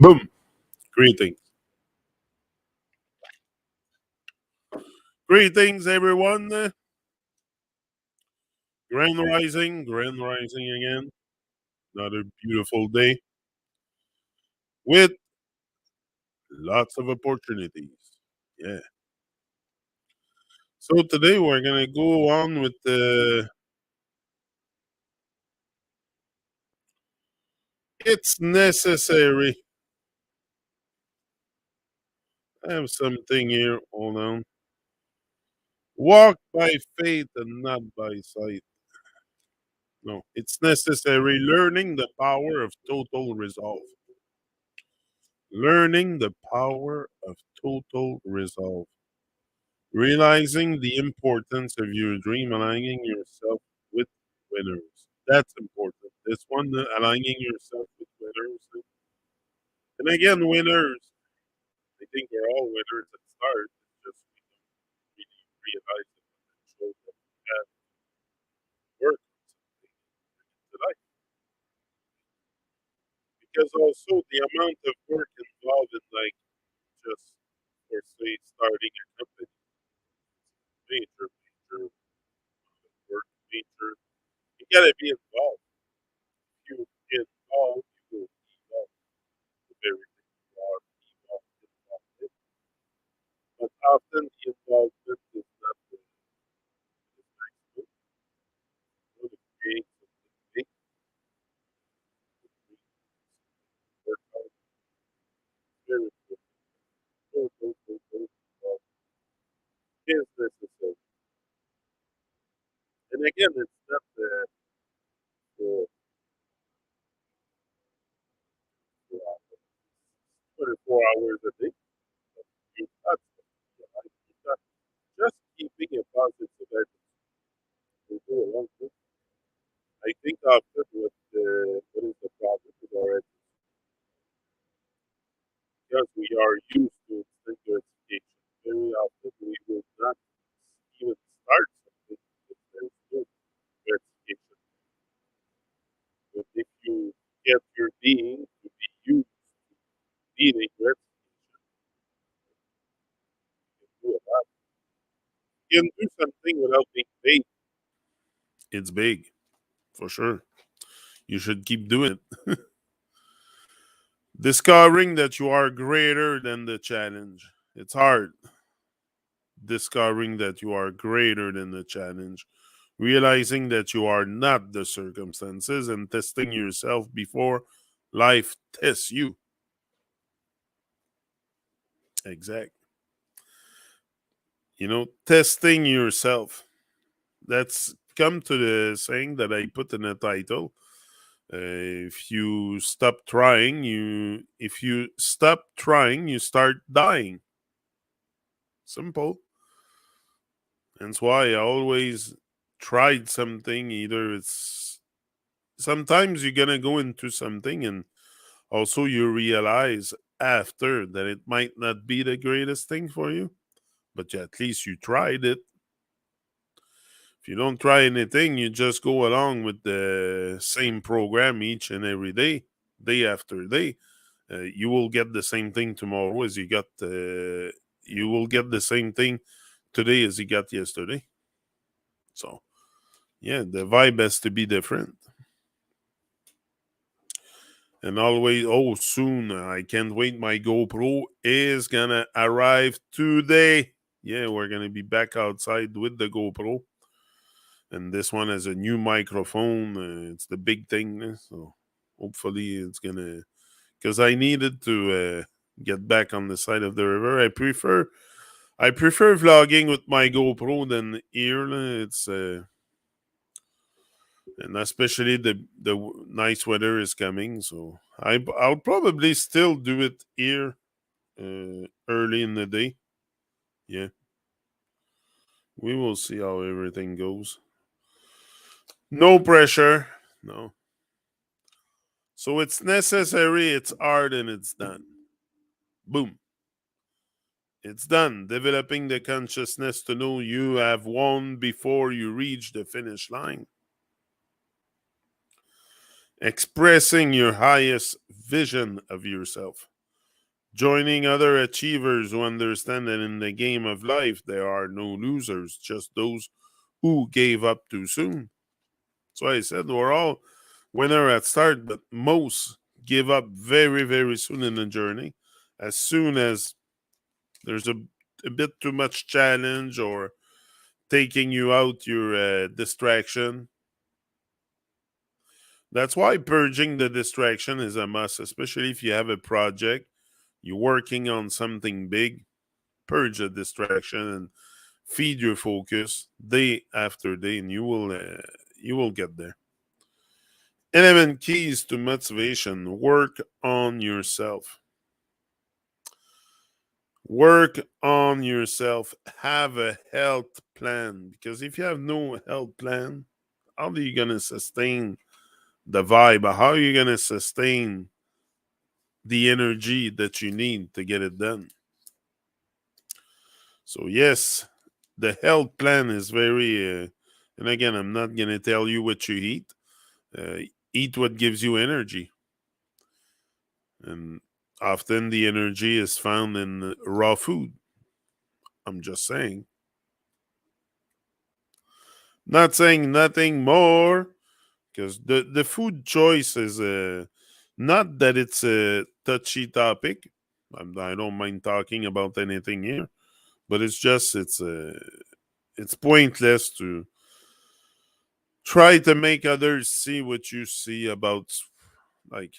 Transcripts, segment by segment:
Boom. Greetings. Greetings, everyone. Grand rising again. Another beautiful day with lots of opportunities. Yeah. So today we're going to go on with the it's necessary. I have something here. Hold on. Walk by faith and not by sight. No, it's necessary. Learning the power of total resolve. Learning the power of total resolve. Realizing the importance of your dream, aligning yourself with winners. That's important. This one, aligning yourself with winners. And again, winners. I think we're all winners at start. It's just we don't really realize the potential that we have work on something in life. Because also the amount of work involved in like just for say starting a company, major work, major you gotta be involved. You get involved, you will be involved with everything you are involved in. But often the involvement is not the maximum. You know, to create something big, to work out very important. So involved is necessary. And again, it's not the 24 hours a day. It's not, it's not just keeping a positive attitude will go a long way. I think often what is the problem with our because we are used to instant gratification. Very often we will not even start something if there's no gratification. But if you get your being to be used to feeling gratification, you can do a lot. You can do something without being paid. It's big, for sure. You should keep doing it. Discovering that you are greater than the challenge. It's hard. Discovering that you are greater than the challenge, realizing that you are not the circumstances, and testing yourself before life tests you. Exact. Testing yourself. That's come to the saying that I put in the title. If you stop trying, you start dying. Simple. That's why I always tried something. Either it's sometimes you're gonna go into something and also you realize after that it might not be the greatest thing for you, but at least you tried it. If you don't try anything, you just go along with the same program each and every day, day after day. You will get the same thing tomorrow as you got. You will get the same thing today as you got yesterday. So yeah, the vibe has to be different. And always, oh, soon, I can't wait. My GoPro is gonna arrive today. Yeah, we're gonna be back outside with the GoPro. And this one has a new microphone. It's the big thing. So hopefully it's gonna, because I needed to get back on the side of the river. I prefer vlogging with my GoPro than here. It's and especially the nice weather is coming, so I'll probably still do it here early in the day. Yeah, we will see how everything goes. No pressure, no. So it's necessary, it's hard, and it's done. Boom. It's done. Developing the consciousness to know you have won before you reach the finish line. Expressing your highest vision of yourself. Joining other achievers who understand that in the game of life there are no losers, just those who gave up too soon. So I said we're all winner at start, but most give up very, very soon in the journey. As soon as there's a bit too much challenge or taking you out your distraction. That's why purging the distraction is a must, especially if you have a project, you're working on something big. Purge the distraction and feed your focus day after day, and you will get there. Element keys to motivation: work on yourself. Work on yourself. Have a health plan, because if you have no health plan, how are you gonna sustain the vibe? How are you gonna sustain the energy that you need to get it done? So yes, the health plan is very. And again, I'm not gonna tell you what you eat. Uh, Eat what gives you energy, and often the energy is found in raw food. I'm just saying. Not saying nothing more, because the food choice is not that it's a touchy topic. I don't mind talking about anything here, but it's just it's pointless to try to make others see what you see about, like,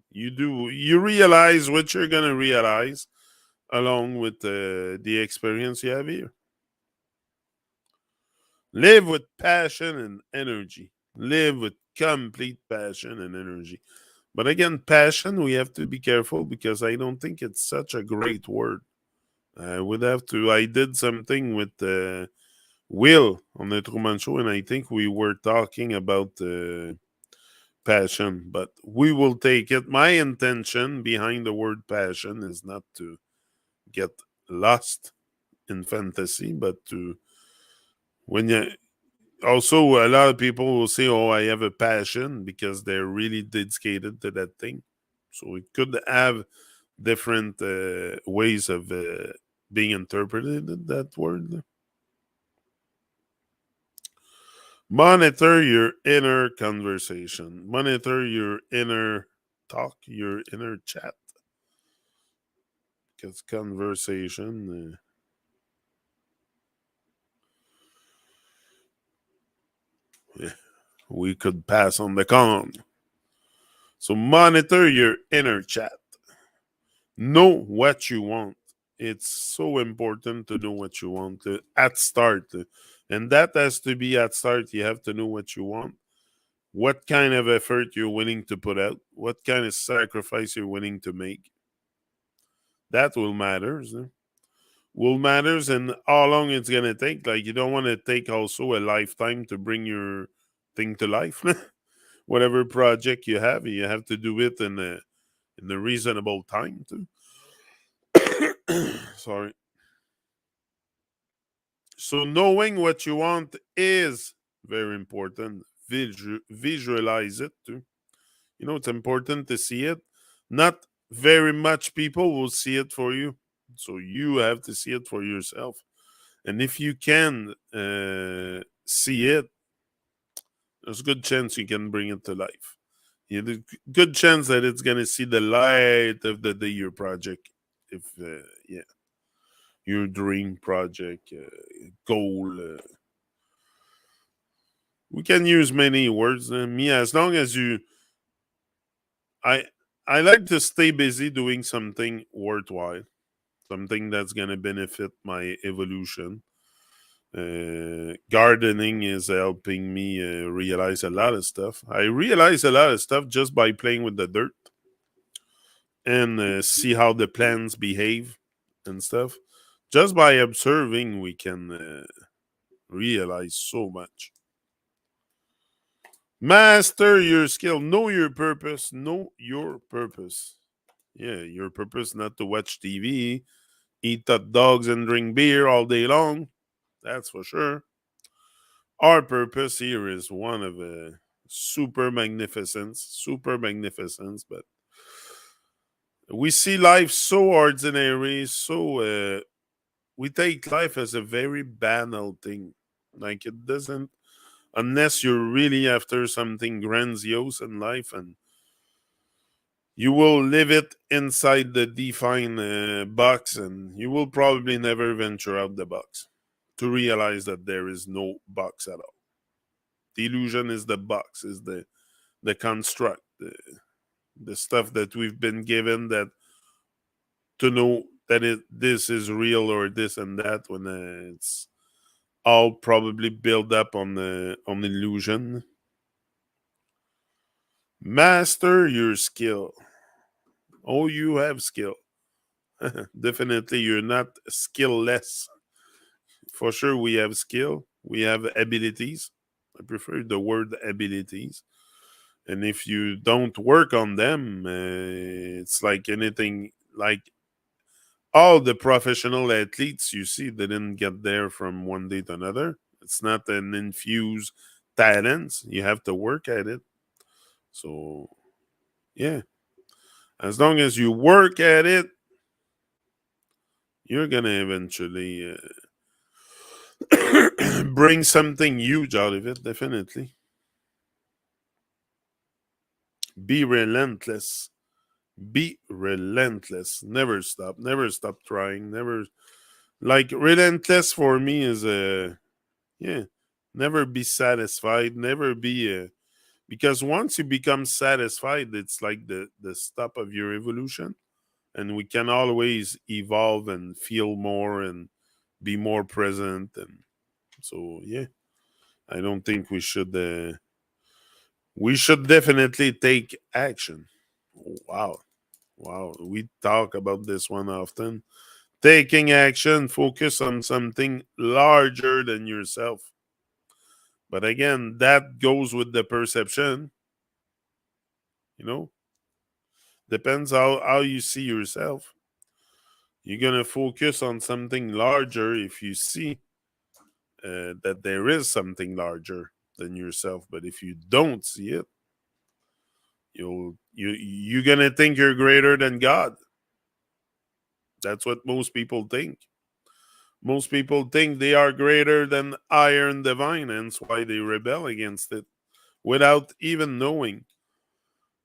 you realize what you're gonna realize along with the experience you have here. Live with passion and energy. Live with complete passion and energy. But again, passion, we have to be careful, because I don't think it's such a great word. I would have to. I did something with Will on the Truman Show, and I think we were talking about passion, but we will take it. My intention behind the word passion is not to get lost in fantasy, but to, when you, also a lot of people will say, "Oh, I have a passion," because they're really dedicated to that thing. So it could have different ways of being interpreted. That word. Monitor your inner conversation. Monitor your inner talk, your inner chat. Because conversation, we could pass on the con. So monitor your inner chat. Know what you want. It's so important to know what you want at start. And that has to be at start. You have to know what you want, what kind of effort you're willing to put out, what kind of sacrifice you're willing to make. That will matters. Will matters, and how long it's gonna take. Like, you don't want to take also a lifetime to bring your thing to life. Whatever project you have to do it in a reasonable time too. Sorry. So knowing what you want is very important. Visualize it too. It's important to see it. Not very much people will see it for you. So you have to see it for yourself. And if you can see it, there's a good chance you can bring it to life. There's a good chance that it's going to see the light of the day, your project. If, yeah, your dream project, goal. We can use many words. Me, as long as you, I, I like to stay busy doing something worthwhile, something that's going to benefit my evolution. Gardening is helping me realize a lot of stuff. I realize a lot of stuff just by playing with the dirt and see how the plants behave and stuff. Just by observing, we can realize so much. Master your skill. Know your purpose. Know your purpose. Yeah, your purpose not to watch TV, eat hot dogs, and drink beer all day long. That's for sure. Our purpose here is one of super magnificence, but We see life so ordinary, so we take life as a very banal thing. Like it doesn't, unless you're really after something grandiose in life, and you will live it inside the defined box, and you will probably never venture out the box to realize that there is no box at all. The illusion is the box, is the construct, the stuff that we've been given that to know that this is real or this and that, when it's all probably built up on illusion. Master your skill. Oh, you have skill. Definitely, you're not skillless. For sure, we have skill. We have abilities. I prefer the word abilities. And if you don't work on them, it's like anything. Like all the professional athletes you see didn't get there from one day to another. It's not an infused talent. You have to work at it. So yeah, as long as you work at it, you're gonna eventually bring something huge out of it. Definitely, be relentless. Be relentless. Never stop. Never stop trying. Never like relentless for me is a yeah. Never be satisfied. Never be a because once you become satisfied, it's like the stop of your evolution, and we can always evolve and feel more and be more present. And so yeah, I don't think we should definitely take action. Wow. Wow, we talk about this one often. Taking action, focus on something larger than yourself. But again, that goes with the perception, you know, depends how you see yourself. You're going to focus on something larger if you see that there is something larger than yourself. But if you don't see it, you're going to think you're greater than God. That's what most people think. Most people think they are greater than iron divine, and that's why they rebel against it without even knowing.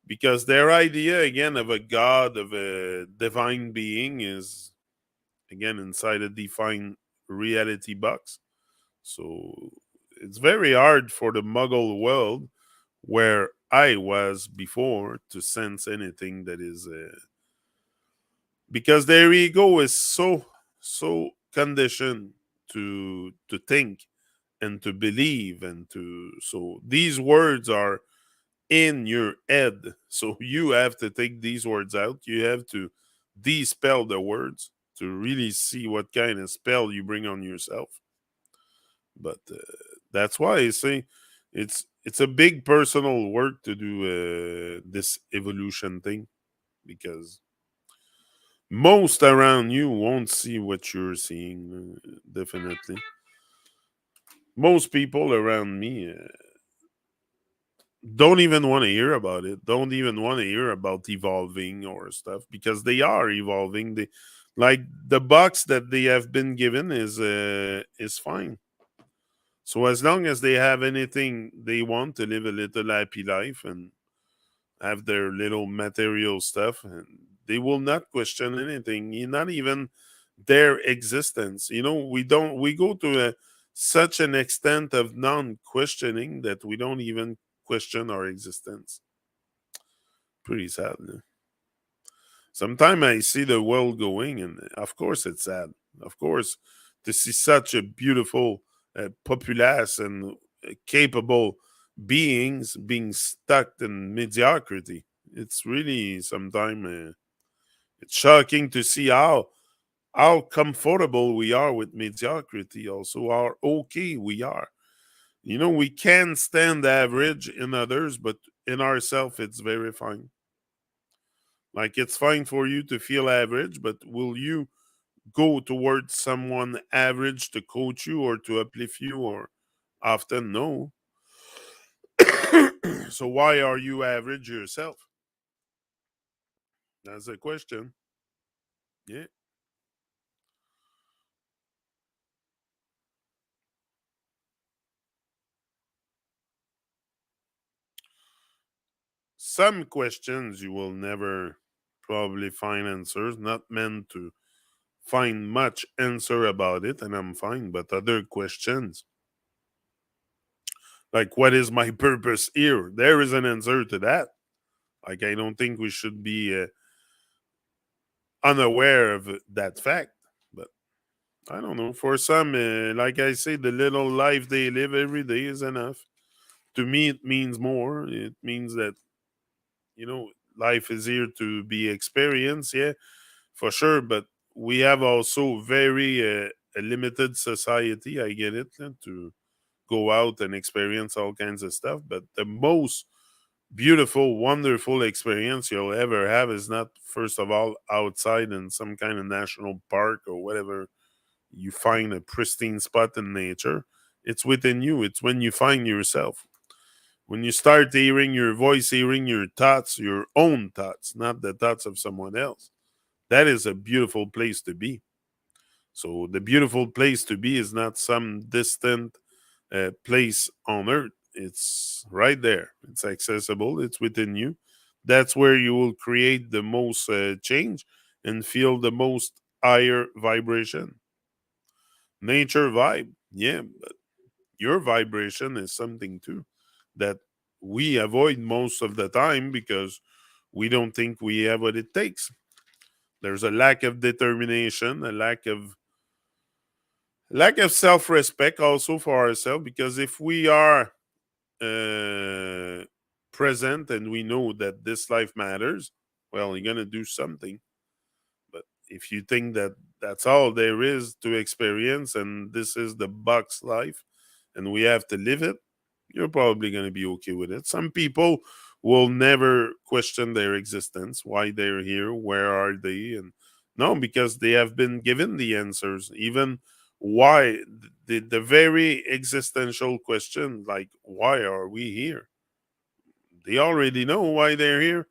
Because their idea, again, of a god, of a divine being, is, again, inside a defined reality box. So it's very hard for the muggle world, where I was before, to sense anything that is. Because their ego is so conditioned to think and to believe and to so these words are in your head, so you have to take these words out. You have to dispel the words to really see what kind of spell you bring on yourself. But that's why I say it's a big personal work to do this evolution thing, because most around you won't see what you're seeing. Definitely, most people around me don't even want to hear about it. Don't even want to hear about evolving or stuff, because they are evolving. They like the box that they have been given is fine. So as long as they have anything they want to live a little happy life and have their little material stuff, and they will not question anything, not even their existence. We go to such an extent of non-questioning that we don't even question our existence. Pretty sad. No? Sometimes I see the world going, and of course it's sad. Of course, to see such a beautiful populace and capable beings being stuck in mediocrity. It's really sometimes it's shocking to see how comfortable we are with mediocrity. Also, how okay we are. We can stand average in others, but in ourselves, it's very fine. Like it's fine for you to feel average, but will you go towards someone average to coach you or to uplift you? Or often no. So why are you average yourself? That's a question. Yeah. Some questions you will never probably find answers, not meant to find much answer about it, and I'm fine. But other questions, like what is my purpose here? There is an answer to that. Like I don't think we should be unaware of that fact. But I don't know. For some, like I say, the little life they live every day is enough. To me, it means more. It means that you know life is here to be experienced. Yeah, for sure. But we have also very a limited society. I get it to go out and experience all kinds of stuff. But the most beautiful, wonderful experience you'll ever have is not, first of all, outside in some kind of national park or whatever you find a pristine spot in nature. It's within you. It's when you find yourself. When you start hearing your voice, hearing your thoughts, your own thoughts, not the thoughts of someone else. That is a beautiful place to be. So the beautiful place to be is not some distant place on earth. It's right there. It's accessible. It's within you. That's where you will create the most change and feel the most higher vibration. Nature vibe, yeah, but your vibration is something too that we avoid most of the time because we don't think we have what it takes. There's a lack of determination, a lack of self-respect also for ourselves, because if we are uh, present and we know that this life matters, well, you're gonna do something. But if you think that that's all there is to experience and this is the box life and we have to live it, you're probably going to be okay with it. Some people will never question their existence, why they're here, where are they, and no, because they have been given the answers. Even why, the very existential question, like why are we here? They already know why they're here.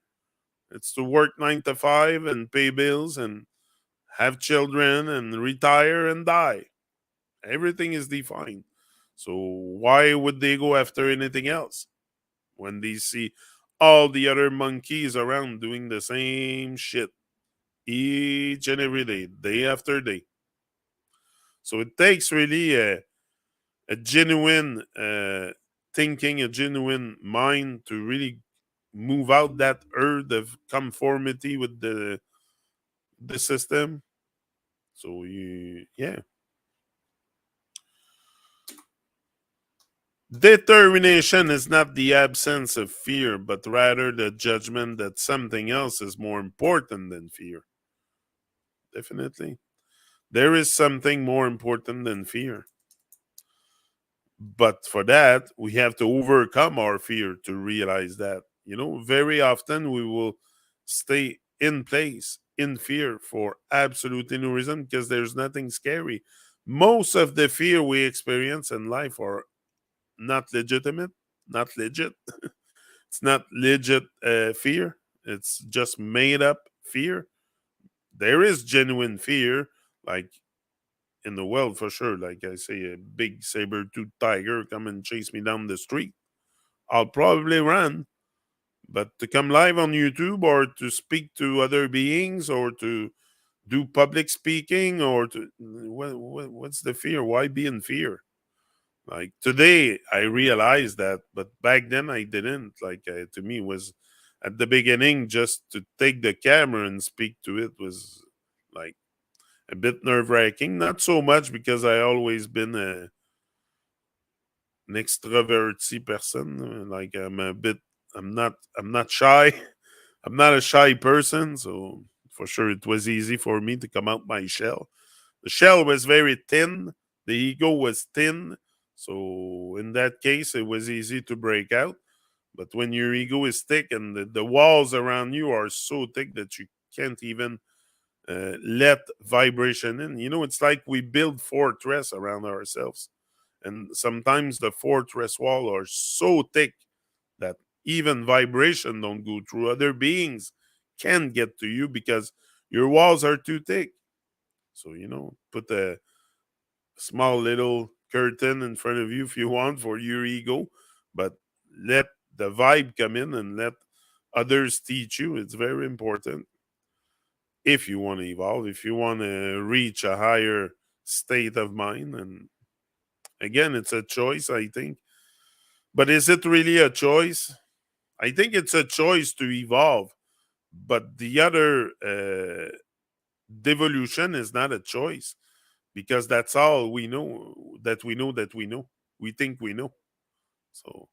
It's to work 9 to 5 and pay bills and have children and retire and die. Everything is defined. So why would they go after anything else when they see all the other monkeys around doing the same shit each and every day, day after day? So it takes really a genuine thinking, a genuine mind to really move out that herd of conformity with the system. So yeah. Determination is not the absence of fear, but rather the judgment that something else is more important than fear. Definitely. There is something more important than fear. But for that, we have to overcome our fear to realize that. Very often we will stay in place in fear for absolutely no reason because there's nothing scary. Most of the fear we experience in life are not legitimate, not legit. It's not legit fear. It's just made up fear. There is genuine fear, like in the world for sure. Like I say, a big saber-toothed tiger come and chase me down the street. I'll probably run. But to come live on YouTube or to speak to other beings or to do public speaking or to what's the fear? Why be in fear? Like today, I realized that, but back then I didn't. Like to me, it was at the beginning just to take the camera and speak to it was like a bit nerve wracking. Not so much because I always been an extroverty person. Like I'm not shy. I'm not a shy person, so for sure it was easy for me to come out my shell. The shell was very thin, the ego was thin. So in that case, it was easy to break out. But when your ego is thick and the walls around you are so thick that you can't even let vibration in, it's like we build fortress around ourselves. And sometimes the fortress wall are so thick that even vibration don't go through. Other beings can't get to you because your walls are too thick. So, put a small little curtain in front of you if you want for your ego, but let the vibe come in and let others teach you. It's very important if you want to evolve, if you want to reach a higher state of mind. And again, it's a choice, I think. But is it really a choice? I think it's a choice to evolve, but the other devolution is not a choice because that's all we know that we know that we know. We think we know. So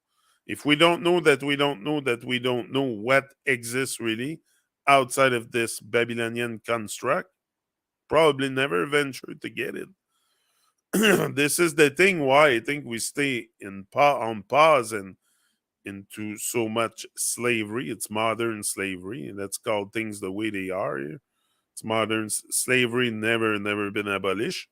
if we don't know that we don't know that we don't know what exists really outside of this Babylonian construct, probably never venture to get it. This is the thing why I think we stay on pause and into so much slavery. It's modern slavery. Let's call things the way they are here. It's modern slavery, never been abolished.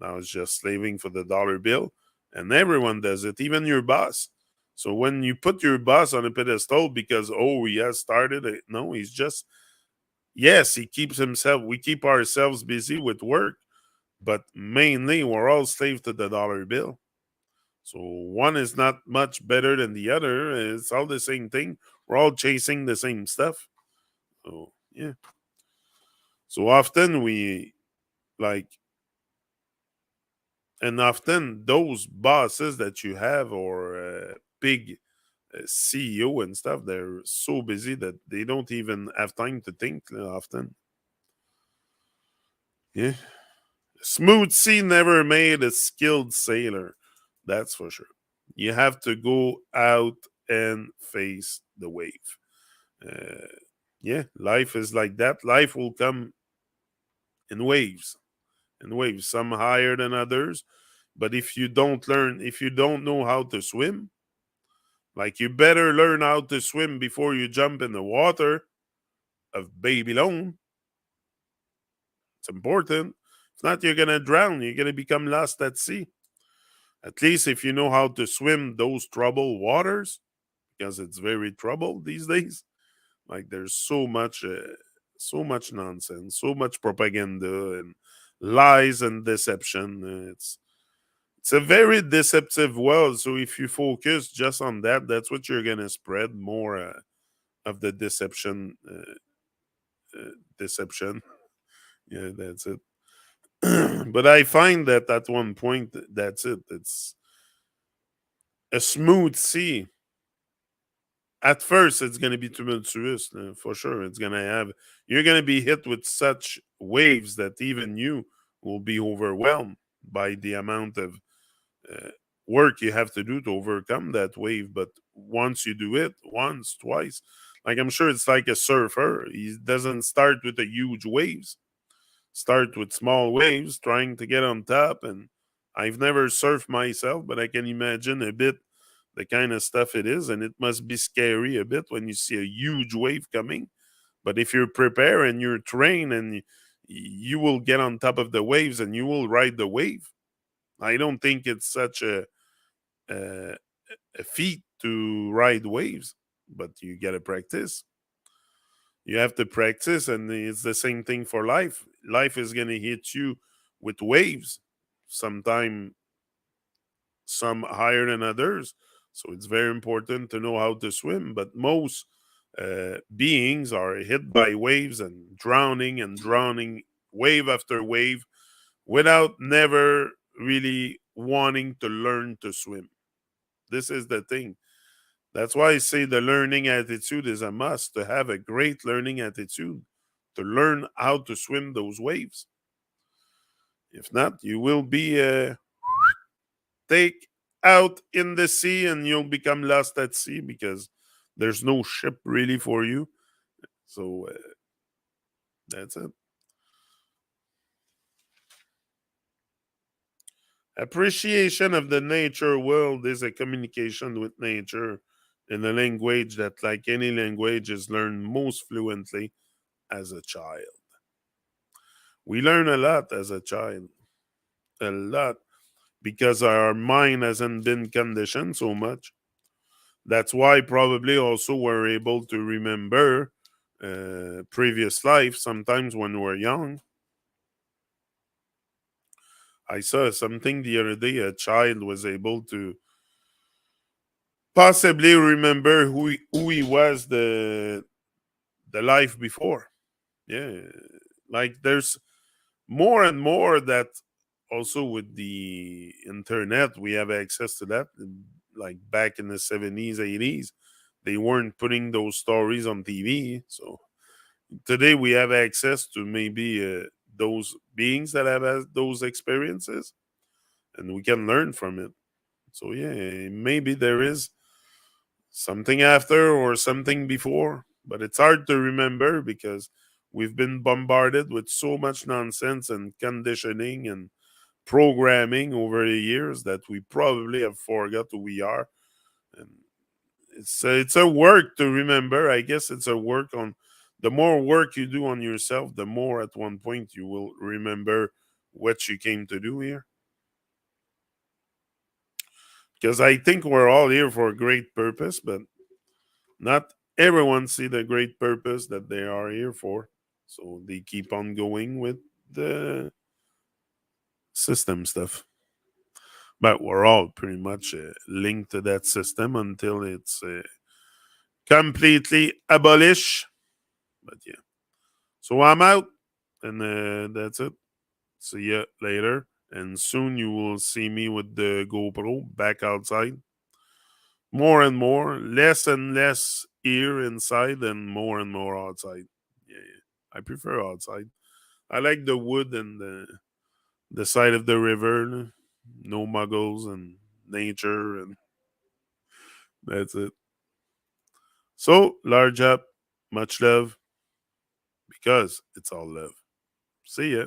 Now it's just slaving for the dollar bill. And everyone does it, even your boss. So when you put your boss on a pedestal because, oh, he has started it, no, he's just, yes, he keeps himself, we keep ourselves busy with work, but mainly we're all slaves to the dollar bill. So one is not much better than the other. It's all the same thing. We're all chasing the same stuff. So yeah. So often we like, and often those bosses that you have or big CEO and stuff, they're so busy that they don't even have time to think often. Yeah. Smooth sea never made a skilled sailor. That's for sure. You have to go out and face the wave. Uh, yeah, life is like that. Life will come in waves, some higher than others. But if you don't know how to swim, like you better learn how to swim before you jump in the water of Babylon. It's important. If not, you're going to drown. You're going to become lost at sea. At least if you know how to swim those troubled waters, because it's very troubled these days. Like there's so much nonsense, so much propaganda and lies and deception. It's a very deceptive world. So if you focus just on that, that's what you're gonna spread more of the deception. Yeah, that's it. But I find that at one point, that's it. It's a smooth sea. At first, it's going to be tumultuous for sure. You're going to be hit with such waves that even you will be overwhelmed by the amount of uh, work you have to do to overcome that wave. But once you do it, once, twice, like I'm sure it's like a surfer. He doesn't start with the huge waves, start with small waves, trying to get on top. And I've never surfed myself, but I can imagine a bit the kind of stuff it is, and it must be scary a bit when you see a huge wave coming. But if you're prepared and you're trained, and you will get on top of the waves and you will ride the wave. I don't think it's such a, a feat to ride waves, but you got to practice. You have to practice, and it's the same thing for life. Life is going to hit you with waves, sometime some higher than others. So it's very important to know how to swim. But most beings are hit by waves and drowning wave after wave without never really wanting to learn to swim. This is the thing. That's why I say the learning attitude is a must, to have a great learning attitude, to learn how to swim those waves. If not, you will be take out in the sea and you'll become lost at sea because there's no ship really for you. So that's it. Appreciation of the nature world is a communication with nature in a language that, like any language, is learned most fluently as a child. We learn a lot as a child, a lot, because our mind hasn't been conditioned so much. That's why probably also we're able to remember previous life. Sometimes when we're young, I saw something the other day. A child was able to possibly remember who he was the life before. Yeah, like there's more and more that also with the internet we have access to that. Like back in the 70s, 80s, they weren't putting those stories on TV. So today we have access to maybe those beings that have had those experiences, and we can learn from it. So yeah, maybe there is something after or something before, but it's hard to remember because we've been bombarded with so much nonsense and conditioning and programming over the years that we probably have forgot who we are. And it's a work to remember. I guess it's a work on the more work you do on yourself, the more at one point you will remember what you came to do here. Because I think we're all here for a great purpose, but not everyone see the great purpose that they are here for. So they keep on going with the system stuff. But we're all pretty much linked to that system until it's completely abolished. But yeah. So I'm out, and that's it. See ya later. And soon you will see me with the GoPro back outside. More and more, less and less here inside, and more outside. Yeah, yeah. I prefer outside. I like the wood and the side of the river. No muggles and nature, and that's it. So, large up, much love, because it's all love. See ya.